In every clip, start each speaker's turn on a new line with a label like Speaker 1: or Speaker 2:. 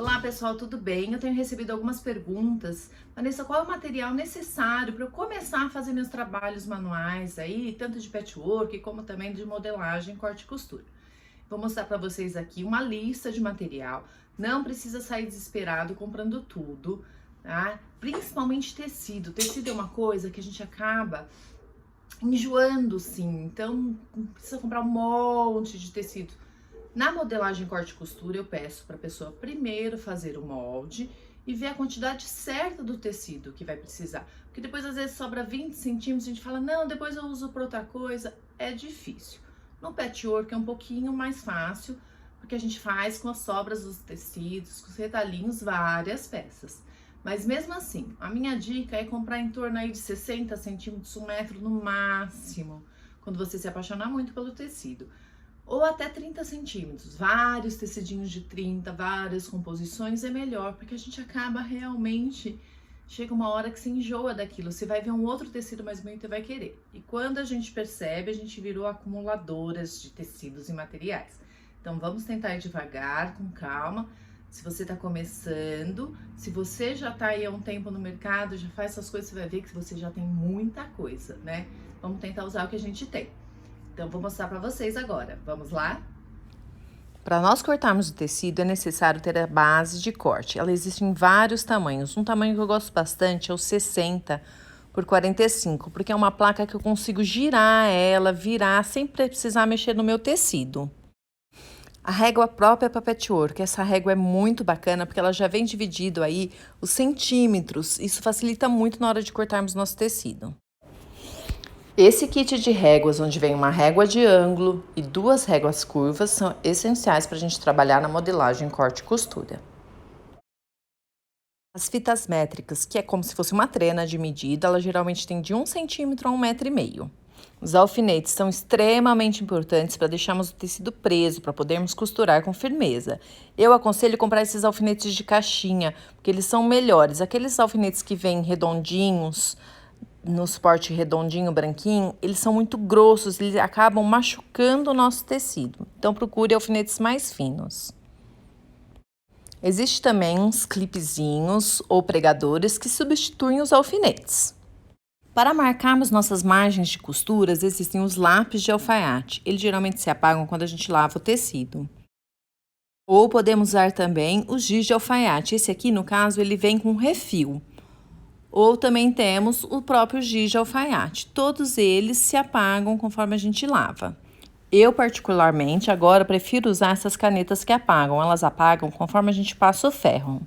Speaker 1: Olá pessoal, tudo bem? Eu tenho recebido algumas perguntas. Vanessa, qual é o material necessário para eu começar a fazer meus trabalhos manuais aí, tanto de patchwork como também de modelagem, corte e costura? Vou mostrar para vocês aqui uma lista de material. Não precisa sair desesperado comprando tudo, tá? Principalmente tecido. Tecido é uma coisa que a gente acaba enjoando, sim. Então, não precisa comprar um monte de tecido. Na modelagem corte e costura, eu peço para a pessoa primeiro fazer o molde e ver a quantidade certa do tecido que vai precisar. Porque depois, às vezes, sobra 20 centímetros, a gente fala, não, depois eu uso para outra coisa. É difícil. No patchwork é um pouquinho mais fácil, porque a gente faz com as sobras dos tecidos, com os retalhinhos, várias peças. Mas mesmo assim, a minha dica é comprar em torno aí de 60 centímetros, 1 metro no máximo, quando você se apaixonar muito pelo tecido. Ou até 30 centímetros, vários tecidinhos de 30, várias composições é melhor, porque a gente acaba realmente, chega uma hora que você enjoa daquilo, você vai ver um outro tecido mais bonito e vai querer. E quando a gente percebe, a gente virou acumuladoras de tecidos e materiais. Então vamos tentar ir devagar, com calma. Se você tá começando, se você já tá aí há um tempo no mercado, já faz essas coisas, você vai ver que você já tem muita coisa, né? Vamos tentar usar o que a gente tem. Então, vou mostrar para vocês agora. Vamos lá? Para nós cortarmos o tecido, é necessário ter a base de corte. Ela existe em vários tamanhos. Um tamanho que eu gosto bastante é o 60 por 45, porque é uma placa que eu consigo girar ela, virar, sem precisar mexer no meu tecido. A régua própria para patchwork, essa régua é muito bacana, porque ela já vem dividido aí os centímetros. Isso facilita muito na hora de cortarmos nosso tecido. Esse kit de réguas, onde vem uma régua de ângulo e 2 réguas curvas, são essenciais para a gente trabalhar na modelagem corte e costura. As fitas métricas, que é como se fosse uma trena de medida, ela geralmente tem de 1 centímetro a 1,5 metro. Os alfinetes são extremamente importantes para deixarmos o tecido preso, para podermos costurar com firmeza. Eu aconselho comprar esses alfinetes de caixinha, porque eles são melhores. Aqueles alfinetes que vêm redondinhos, no suporte redondinho, branquinho, eles são muito grossos, eles acabam machucando o nosso tecido. Então, procure alfinetes mais finos. Existe também uns clipezinhos ou pregadores que substituem os alfinetes. Para marcarmos nossas margens de costuras, existem os lápis de alfaiate. Eles geralmente se apagam quando a gente lava o tecido. Ou podemos usar também o giz de alfaiate. Esse aqui, no caso, ele vem com refil. Ou também temos o próprio giz de alfaiate. Todos eles se apagam conforme a gente lava. Eu, particularmente, agora prefiro usar essas canetas que apagam. Elas apagam conforme a gente passa o ferro.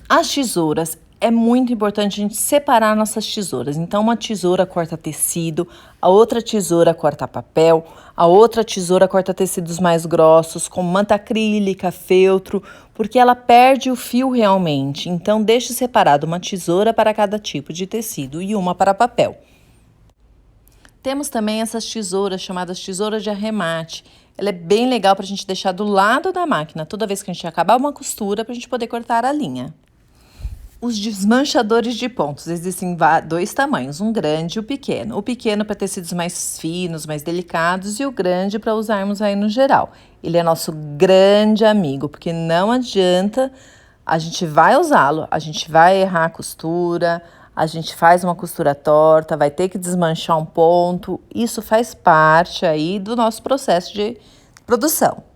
Speaker 1: As tesouras. É muito importante a gente separar nossas tesouras. Então, uma tesoura corta tecido, a outra tesoura corta papel, a outra tesoura corta tecidos mais grossos, como manta acrílica, feltro, porque ela perde o fio realmente. Então, deixe separado uma tesoura para cada tipo de tecido e uma para papel. Temos também essas tesouras chamadas tesouras de arremate. Ela é bem legal para a gente deixar do lado da máquina, toda vez que a gente acabar uma costura, para a gente poder cortar a linha. Os desmanchadores de pontos, existem 2 tamanhos, um grande e o pequeno. O pequeno para tecidos mais finos, mais delicados, e o grande para usarmos aí no geral. Ele é nosso grande amigo, porque não adianta, a gente vai usá-lo, a gente vai errar a costura, a gente faz uma costura torta, vai ter que desmanchar um ponto. Isso faz parte aí do nosso processo de produção.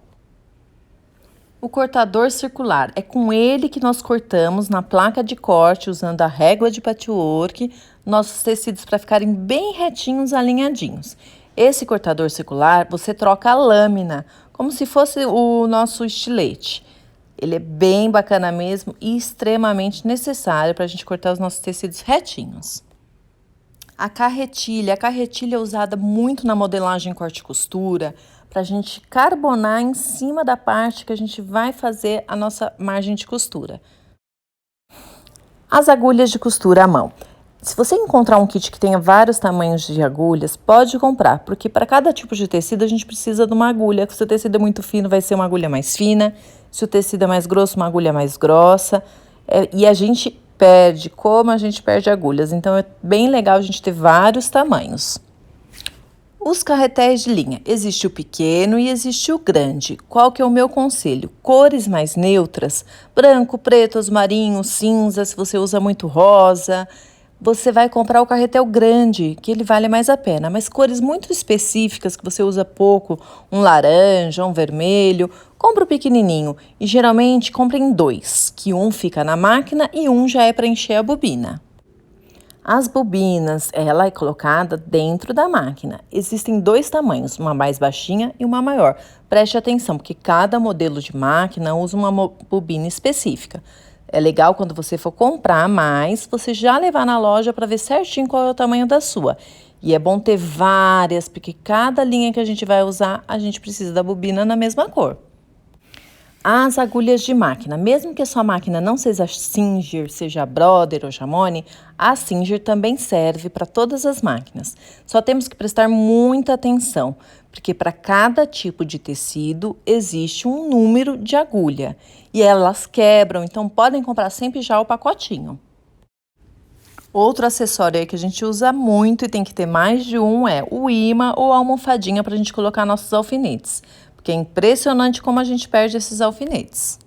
Speaker 1: O cortador circular, é com ele que nós cortamos na placa de corte, usando a régua de patchwork, nossos tecidos para ficarem bem retinhos, alinhadinhos. Esse cortador circular, você troca a lâmina, como se fosse o nosso estilete. Ele é bem bacana mesmo e extremamente necessário para a gente cortar os nossos tecidos retinhos. A carretilha é usada muito na modelagem corte e costura, para a gente carbonar em cima da parte que a gente vai fazer a nossa margem de costura. As agulhas de costura à mão. Se você encontrar um kit que tenha vários tamanhos de agulhas, pode comprar, porque para cada tipo de tecido a gente precisa de uma agulha. Se o tecido é muito fino, vai ser uma agulha mais fina. Se o tecido é mais grosso, uma agulha mais grossa. E a gente perde, como a gente perde agulhas. Então, é bem legal a gente ter vários tamanhos. Os carretéis de linha, existe o pequeno e existe o grande. Qual que é o meu conselho? Cores mais neutras, branco, preto, azul marinho, cinza, se você usa muito rosa, você vai comprar o carretel grande, que ele vale mais a pena. Mas cores muito específicas, que você usa pouco, um laranja, um vermelho, compra o pequenininho. E geralmente compra em dois, que um fica na máquina e um já é para encher a bobina. As bobinas, ela é colocada dentro da máquina. Existem dois tamanhos, uma mais baixinha e uma maior. Preste atenção, porque cada modelo de máquina usa uma bobina específica. É legal quando você for comprar mais, você já levar na loja para ver certinho qual é o tamanho da sua. E é bom ter várias, porque cada linha que a gente vai usar, a gente precisa da bobina na mesma cor. As agulhas de máquina, mesmo que a sua máquina não seja Singer, seja Brother ou Jamone, a Singer também serve para todas as máquinas. Só temos que prestar muita atenção, porque para cada tipo de tecido existe um número de agulha e elas quebram, então podem comprar sempre já o pacotinho. Outro acessório aí que a gente usa muito e tem que ter mais de um é o imã ou a almofadinha para a gente colocar nossos alfinetes. Porque é impressionante como a gente perde esses alfinetes.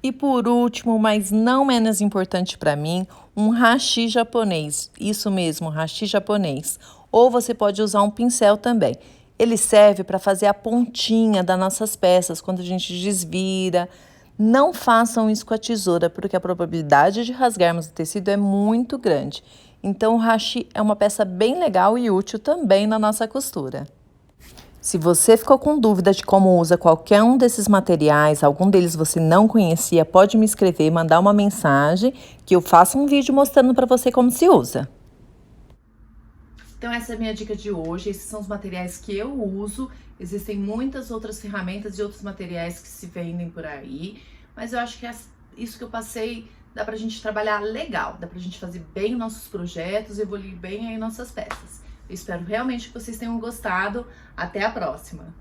Speaker 1: E por último, mas não menos importante para mim, um hashi japonês. Isso mesmo, hashi japonês. Ou você pode usar um pincel também. Ele serve para fazer a pontinha das nossas peças quando a gente desvira. Não façam isso com a tesoura, porque a probabilidade de rasgarmos o tecido é muito grande. Então o hashi é uma peça bem legal e útil também na nossa costura. Se você ficou com dúvida de como usa qualquer um desses materiais, algum deles você não conhecia, pode me escrever, mandar uma mensagem que eu faço um vídeo mostrando para você como se usa. Então essa é a minha dica de hoje, esses são os materiais que eu uso. Existem muitas outras ferramentas e outros materiais que se vendem por aí, mas eu acho que isso que eu passei dá pra gente trabalhar legal, dá pra gente fazer bem nossos projetos, evoluir bem aí nossas peças. Eu espero realmente que vocês tenham gostado. Até a próxima!